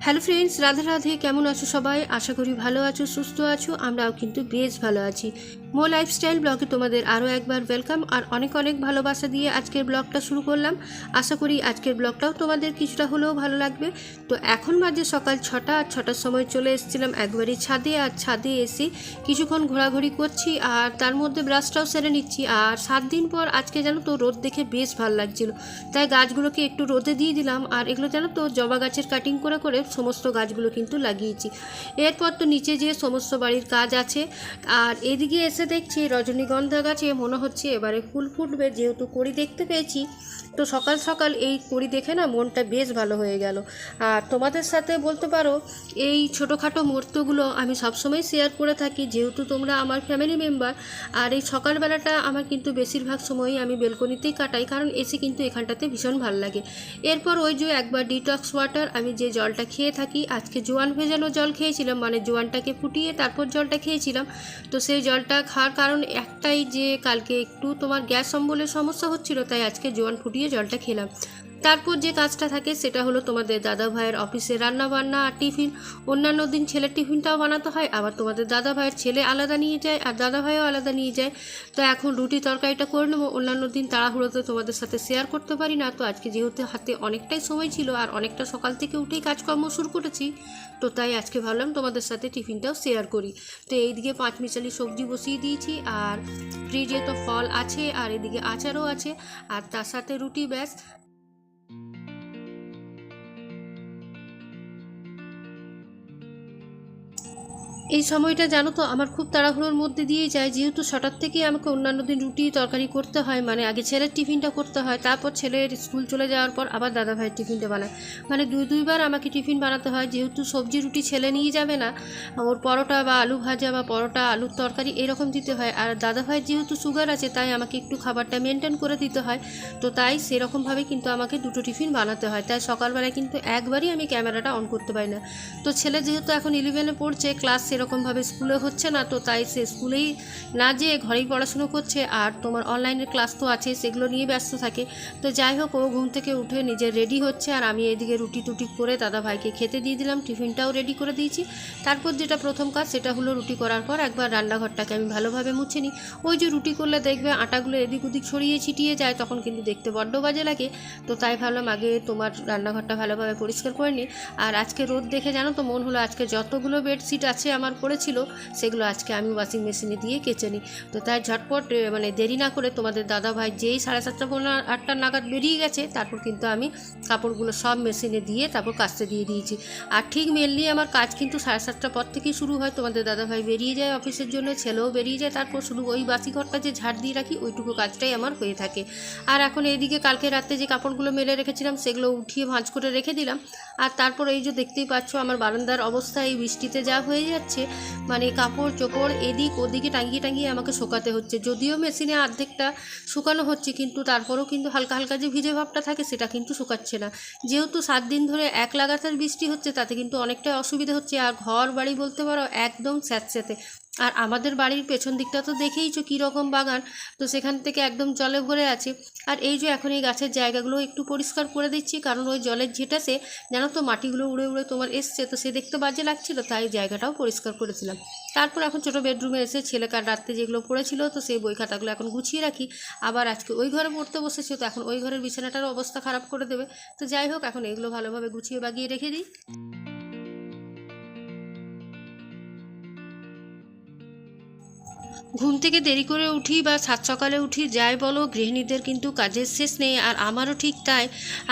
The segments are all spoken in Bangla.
Hello friends, Radhe Radhe. কেমন আছো সবাই? আশা করি ভালো আছো, সুস্থ আছো। আমরাও কিন্তু বেশ ভালো আছি। মো লাইফস্টাইল ব্লগে তোমাদের আরও একবার ওয়েলকাম আর অনেক অনেক ভালোবাসা দিয়ে আজকের ব্লগটা শুরু করলাম। আশা করি আজকের ব্লগটাও তোমাদের কিছুটা হলেও ভালো লাগবে। তো এখন বাজে সকাল 6টা, আর 6টার সময় চলে এসেছিলাম একবারই ছাদে। আর ছাদে এসে কিছুক্ষণ ঘোরাঘুরি করছি আর তার মধ্যে ব্রাশটাও সেরে নিচ্ছি। আর 7 দিন পর আজকে জানো তো রোদ দেখে বেশ ভালো লাগছিল, তাই গাছগুলোকে একটু রোদে দিয়ে দিলাম। আর এগুলো জানো তো জবা গাছের কাটিং করে করে সমস্ত গাছগুলো কিন্তু লাগিয়েছি। এরপর তো নিচে যেয়ে সমস্ত বাড়ির কাজ আছে। আর এদিকে এসে দেখছি রজনীগন্ধা গাছে মনে হচ্ছে এবারে ফুল ফুটবে, যেহেতু কড়ি দেখতে পেয়েছি। তো সকাল সকাল এই কড়ি দেখে না মনটা বেশ ভালো হয়ে গেল। আর তোমাদের সাথে বলতে পারো এই ছোটোখাটো মুহূর্তগুলো আমি সবসময় শেয়ার করে থাকি, যেহেতু তোমরা আমার ফ্যামিলি মেম্বার। আর এই সকালবেলাটা আমার কিন্তু বেশিরভাগ সময়ই আমি বেলকনিতেই কাটাই, কারণ এসে কিন্তু এখানটাতে ভীষণ ভালো লাগে। এরপর ওই যে একবার ডিটক্স ওয়াটার, আমি যে জলটা খেয়ে থাকি, আজকে জোয়ান ভেজানো জল খেয়েছিলাম, মানে জোয়ানটাকে ফুটিয়ে তারপর জলটা খেয়েছিলাম। তো সেই জলটা খাওয়ার কারণ একটাই, যে কালকে একটু তোমার গ্যাস অম্বলের সমস্যা হচ্ছিল, তাই আজকে জোয়ান ফুটিয়ে জলটা খেলাম। তারপর যে কাজটা থাকে সেটা হলো তোমাদের দাদা ভাইয়ের অফিসে রান্না বান্না আর টিফিন। অন্যান্য দিন ছেলের টিফিনটাও বানাতে হয়, আবার তোমাদের দাদা ভাইয়ের ছেলে আলাদা নিয়ে যায় আর দাদা ভাইও আলাদা নিয়ে যায়। তো এখন রুটি তরকারিটা করে নেবো। অন্যান্য দিন তাড়াহুড়োতে তোমাদের সাথে শেয়ার করতে পারি না। তো আজকে যেহেতু হাতে অনেকটাই সময় ছিল আর অনেকটা সকাল থেকে উঠেই কাজকর্ম শুরু করেছি, তো তাই আজকে ভাবলাম তোমাদের সাথে টিফিনটাও শেয়ার করি। তো এইদিকে 5 মিশালি সবজি বসিয়ে দিয়েছি, আর ফ্রিজে তো ফল আছে আর এদিকে আচারও আছে, আর তার সাথে রুটি। ব্যাস। এই সময়টা জানো তো আমার খুব তাড়াহুড়োর মধ্যে দিয়েই যায়, যেহেতু 6টার থেকেই আমাকে অন্যান্য দিন রুটি তরকারি করতে হয়। মানে আগে ছেলের টিফিনটা করতে হয়, তারপর ছেলের স্কুল চলে যাওয়ার পর আবার দাদা ভাইয়ের টিফিনটা বানায়। মানে দুইবার আমাকে টিফিন বানাতে হয়, যেহেতু সবজি রুটি ছেলে নিয়ে যাবে না, ওর পরোটা বা আলু ভাজা বা পরোটা আলুর তরকারি এরকম দিতে হয়। আর দাদা ভাইয়ের যেহেতু সুগার আছে, তাই আমাকে একটু খাবারটা মেনটেন করে দিতে হয়। তো তাই সেরকমভাবে কিন্তু আমাকে দুটো টিফিন বানাতে হয়, তাই সকালবেলায় কিন্তু একবারই আমি ক্যামেরাটা অন করতে পারি না। তো ছেলে যেহেতু এখন 11-এ পড়ছে, ক্লাস সেরকমভাবে স্কুলে হচ্ছে না, তো তাই সে স্কুলেই না যেয়ে ঘরেই পড়াশুনো করছে। আর তোমার অনলাইনের ক্লাস তো আছে, সেগুলো নিয়ে ব্যস্ত থাকে। তো যাই হোক, ও ঘুম থেকে উঠে নিজে রেডি হচ্ছে, আর আমি এদিকে রুটি টুটি করে দাদা ভাইকে খেতে দিয়ে দিলাম, টিফিনটাও রেডি করে দিয়েছি। তারপর যেটা প্রথম কাজ সেটা হলো রুটি করার পর একবার রান্নাঘরটাকে আমি ভালোভাবে মুছে নিই। ওই যে রুটি করলে দেখবে আটাগুলো এদিক ওদিক ছড়িয়ে ছিটিয়ে যায়, তখন কিন্তু দেখতে বড্ড বাজে লাগে। তো তাই ভাবলাম আগে তোমার রান্নাঘরটা ভালোভাবে পরিষ্কার করে নিই। আর আজকে রোদ দেখে জানো তো মন হলো আজকে যতগুলো বেডশিট আছে আমার পড়েছিল, সেগুলো আজকে আমি ওয়াশিং মেশিনে দিয়ে কেচে নিই। তো তাই ঝটপট মানে দেরি না করে তোমাদের দাদা ভাই যেই 7:30-8টা নাগাদ বেরিয়ে গেছে, তারপর কিন্তু আমি কাপড়গুলো সব মেশিনে দিয়ে তারপর কাচতে দিয়ে দিয়েছি। আর ঠিক মেনলি আমার কাজ কিন্তু 7:30টার পর থেকেই শুরু হয়। তোমাদের দাদা ভাই বেরিয়ে যায় অফিসের জন্য, ছেলেও বেরিয়ে যায়, তারপর শুধু ওই বাসি ঘরটা যে ঝাড় দিয়ে রাখি ওইটুকু কাজটাই আমার হয়ে থাকে। আর এখন এইদিকে কালকে রাতে যে কাপড়গুলো মেলে রেখেছিলাম সেগুলো উঠিয়ে ভাঁজ করে রেখে দিলাম। আর তারপর এই যে দেখতেই পাচ্ছ আমার বারান্দার অবস্থা এই বৃষ্টিতে যা হয়ে যাচ্ছে, মানে কাপড় চোপড় এদিক ওদিকে টাঙিয়ে টাঙিয়ে আমাকে শুকাতে হচ্ছে। যদিও মেশিনে অর্ধেকটা শুকানো হচ্ছে, কিন্তু তারপরেও কিন্তু হালকা হালকা যে ভিজে ভাবটা থাকে সেটা কিন্তু শুকাচ্ছে না। যেহেতু 7 দিন ধরে এক লাগাতার বৃষ্টি হচ্ছে, তাতে কিন্তু অনেকটাই অসুবিধা হচ্ছে। আর ঘর বাড়ি বলতে পারো একদম স্যাঁতস্যাঁতে। আর আমাদের বাড়ির পেছন দিকটা তো দেখেইছো কীরকম বাগান, তো সেখান থেকে একদম জলে ভরে আছে। আর এই যে এখন এই গাছের জায়গাগুলো একটু পরিষ্কার করে দিচ্ছি, কারণ ওই জলের ঝেঁটাসে জানো তো মাটিগুলো উড়ে উড়ে তোমার এসছে, তো সে দেখতে বাজে লাগছিল, তাই জায়গাটাও পরিষ্কার করেছিলাম। তারপর এখন ছোটো বেডরুমে এসে ছেলেকার রাত্রে যেগুলো পড়েছিল, তো সেই বই খাতাগুলো এখন গুছিয়ে রাখি। আবার আজকে ওই ঘরে পড়তে বসেছে, তো এখন ওই ঘরের বিছানাটারও অবস্থা খারাপ করে দেবে। তো যাই হোক, এখন এগুলো ভালোভাবে গুছিয়ে বাগিয়ে রেখে দিই। ঘুম থেকে দেরি করে উঠি বা সাত সকালে উঠি, যাই বলো, গৃহিণীদের কিন্তু কাজের শেষ নেই। আর আমারও ঠিক তাই।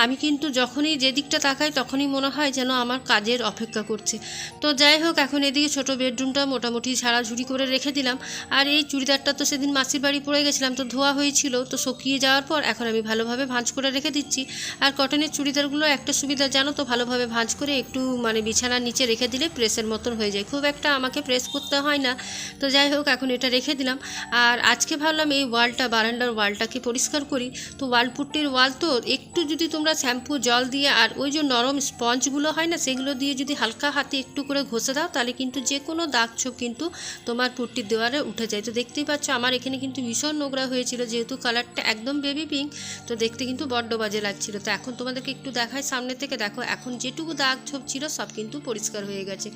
আমি কিন্তু যখনই যে দিকটা তাকাই তখনই মনে হয় যেন আমার কাজের অপেক্ষা করছে। তো যাই হোক, এখন এদিকে ছোটো বেডরুমটা মোটামুটি ঝাড়াঝুড়ি করে রেখে দিলাম। আর এই চুড়িদারটা তো সেদিন মাসির বাড়ি পরে গেছিলাম, তো ধোয়া হয়েছিল, তো শুকিয়ে যাওয়ার পর এখন আমি ভালোভাবে ভাঁজ করে রেখে দিচ্ছি। আর কটনের চুড়িদারগুলো একটা সুবিধা জানো তো, ভালোভাবে ভাঁজ করে একটু মানে বিছানার নিচে রেখে দিলে প্রেসের মতন হয়ে যায়, খুব একটা আমাকে প্রেস করতে হয় না। তো যাই হোক, এখন এটা রেখে রেখে দিলাম। আর আজকে ভাবলাম এই ওয়ালটা, বারান্দার ওয়ালটাকে পরিষ্কার করি। তো ওয়ালপুট্টির ওয়াল তো একটু যদি তোমরা শ্যাম্পু জল দিয়ে আর ওই যে নরম স্পঞ্জগুলো হয় না, সেগুলো দিয়ে যদি হালকা হাতে একটু করে ঘষে দাও, তাহলে কিন্তু যে কোনো দাগ ছোপ কিন্তু তোমার পুট্টির দেওয়ালে উঠে যায়। তো দেখতেই পাচ্ছ আমার এখানে কিন্তু ভীষণ নোংরা হয়েছিল, যেহেতু কালারটা একদম বেবি পিঙ্ক, তো দেখতে কিন্তু বড্ড বাজে লাগছিল। তো এখন তোমাদেরকে একটু দেখাই সামনে থেকে, দেখো এখন যেটুকু দাগ ছোপ ছিল সব কিন্তু পরিষ্কার হয়ে গেছে।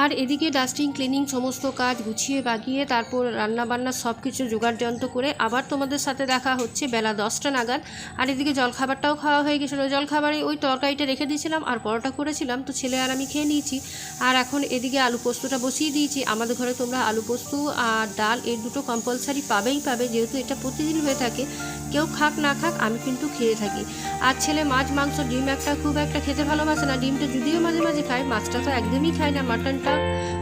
আর এদিকে ডাস্টিং, ক্লিনিং সমস্ত কাজ গুছিয়ে বাগিয়ে তারপর রান্নাবান্না সব কিছু জোগাড়যন্ত্র করে আবার তোমাদের সাথে দেখা হচ্ছে বেলা 10টা নাগাদ। আর এদিকে জলখাবারটাও খাওয়া হয়ে গেছিলো। জলখাবারে ওই তরকারিটা রেখে দিয়েছিলাম আর পরোটা করেছিলাম, তো ছেলে আর আমি খেয়ে নিয়েছি। আর এখন এদিকে আলু পোস্তটা বসিয়ে দিয়েছি। আমাদের ঘরে তোমরা আলু পোস্ত আর ডাল এই দুটো কম্পালসারি পাবেই পাবে, যেহেতু এটা প্রতিদিন হয়ে থাকে। কেউ খাক না খাক আমি কিন্তু খেয়ে থাকি। আর ছেলে মাছ, মাংস, ডিম একটা খুব একটা খেতে ভালোবাসে না। ডিমটা যদিও মাঝে মাঝে খায়, মাছটা তো একদমই খায় না, মাটনটা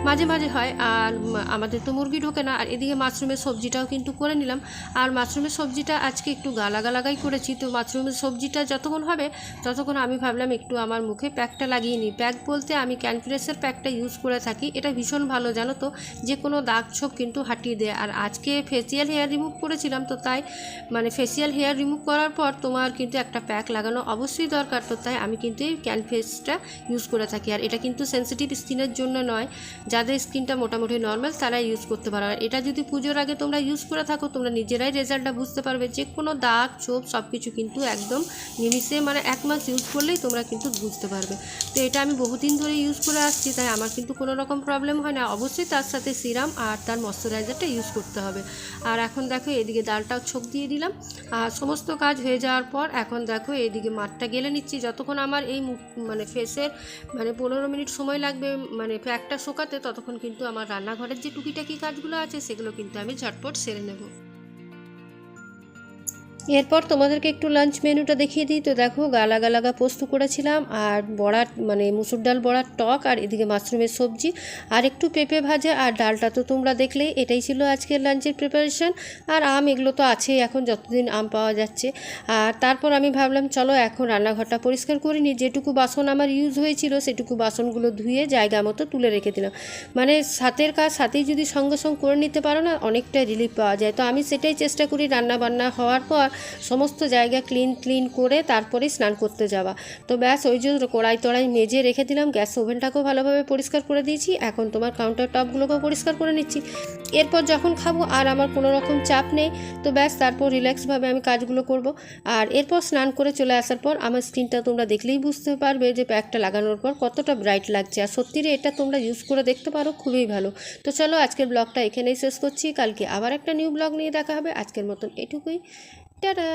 মাঝে মাঝে হয়। আর আমাদের তো মুরগি ঢোকে না। আর এদিকে মাশরুমের সবজিটাও কিন্তু করে নিলাম। আর মাশরুমের সবজিটা আজকে একটু গালাগালাগাই করেছি। তো মাশরুমের সবজিটা যতক্ষণ হবে ততক্ষণ আমি ভাবলাম একটু আমার মুখে প্যাকটা লাগিয়ে নিই। প্যাক বলতে আমি ক্যানফ্রেশের প্যাকটা ইউজ করে থাকি। এটা ভীষণ ভালো, জানো তো, যে কোনো দাগ ছোপ কিন্তু হাটিয়ে দেয়। আর আজকে ফেসিয়াল হেয়ার রিমুভ করেছিলাম, তো তাই মানে ফেসিয়াল হেয়ার রিমুভ করার পর তোমার কিন্তু একটা প্যাক লাগানো অবশ্যই দরকার। তো তাই আমি কিন্তু এই ক্যানফ্রেশটা ইউজ করে থাকি। আর এটা কিন্তু সেন্সিটিভ স্কিনের জন্য নয়, যাদের স্কিনটা মোটামুটি নর্মাল তারা ইউজ করতে পারো। আর এটা যদি পুজোর আগে তোমরা ইউজ করে থাকো, তোমরা নিজেরাই রেজাল্টটা বুঝতে পারবে। যে কোনো দাগ ছোপ সব কিছু কিন্তু একদম নিমিষে, মানে 1 মাস ইউজ করলেই তোমরা কিন্তু বুঝতে পারবে। তো এটা আমি বহুদিন ধরে ইউজ করে আসছি, তাই আমার কিন্তু কোনো রকম প্রবলেম হয় না। অবশ্যই তার সাথে সিরাম আর তার ময়শ্চারাইজারটা ইউজ করতে হবে। আর এখন দেখো এদিকে ডালটাও ছোপ দিয়ে দিলাম। আর সমস্ত কাজ হয়ে যাওয়ার পর এখন দেখো এদিকে মাঠটা গেলে নিচ্ছি। যতক্ষণ আমার এই মানে ফেসের মানে 15 মিনিট সময় লাগবে মানে প্যাকটা শোকাতে, ততক্ষণ কিন্তু আমার রান্নাঘরের যে টুকিটাকি কাজগুলো আছে সেগুলো কিন্তু আমি ঝটপট সেরে নেব। এরপর তোমাদেরকে একটু লাঞ্চ মেনুটা দেখিয়ে দিই। তো দেখো গালাগা পোস্ত করেছিলাম আর বড়া, মানে মুসুর ডাল বড়ার টক, আর এদিকে মাশরুমের সবজি আর একটু পেঁপে ভাজা, আর ডালটা তো তোমরা দেখলেই। এটাই ছিল আজকের লাঞ্চের প্রিপারেশন। আর আম এগুলো তো আছেই এখন, যতদিন আম পাওয়া যাচ্ছে। আর তারপর আমি ভাবলাম চলো এখন রান্নাঘরটা পরিষ্কার করে নিই। যেটুকু বাসন আমার ইউজ হয়েছিল সেটুকু বাসনগুলো ধুয়ে জায়গা মতো তুলে রেখে দিলাম। মানে হাতের কাজ সাথেই যদি সঙ্গে সঙ্গে করে নিতে পারো না, অনেকটা রিলিফ পাওয়া যায়। তো আমি সেটাই চেষ্টা করি, রান্না বান্না হওয়ার পর সমস্ত জায়গা ক্লিন করে তারপরে স্নান করতে যাওয়া। তো ব্যাস ওই জন্য কড়াই মেজে রেখে দিলাম। গ্যাস ওভেনটাকেও ভালোভাবে পরিষ্কার করে দিয়েছি। এখন তোমার কাউন্টার টপগুলোকেও পরিষ্কার করে নিচ্ছি। এরপর যখন খাবো আর আমার কোনো রকম চাপ নেই, তো ব্যাস তারপর রিল্যাক্সভাবে আমি কাজগুলো করব। আর এরপর স্নান করে চলে আসার পর আমার স্কিনটা তোমরা দেখলেই বুঝতে পারবে যে প্যাকটা লাগানোর পর কতটা ব্রাইট লাগছে। আর সত্যি রে, এটা তোমরা ইউজ করে দেখতে পারো, খুবই ভালো। তো চলো আজকের ব্লগটা এখানেই শেষ করছি। কালকে আবার একটা নিউ ব্লগ নিয়ে দেখা হবে। আজকের মতন এটুকুই। টাটা।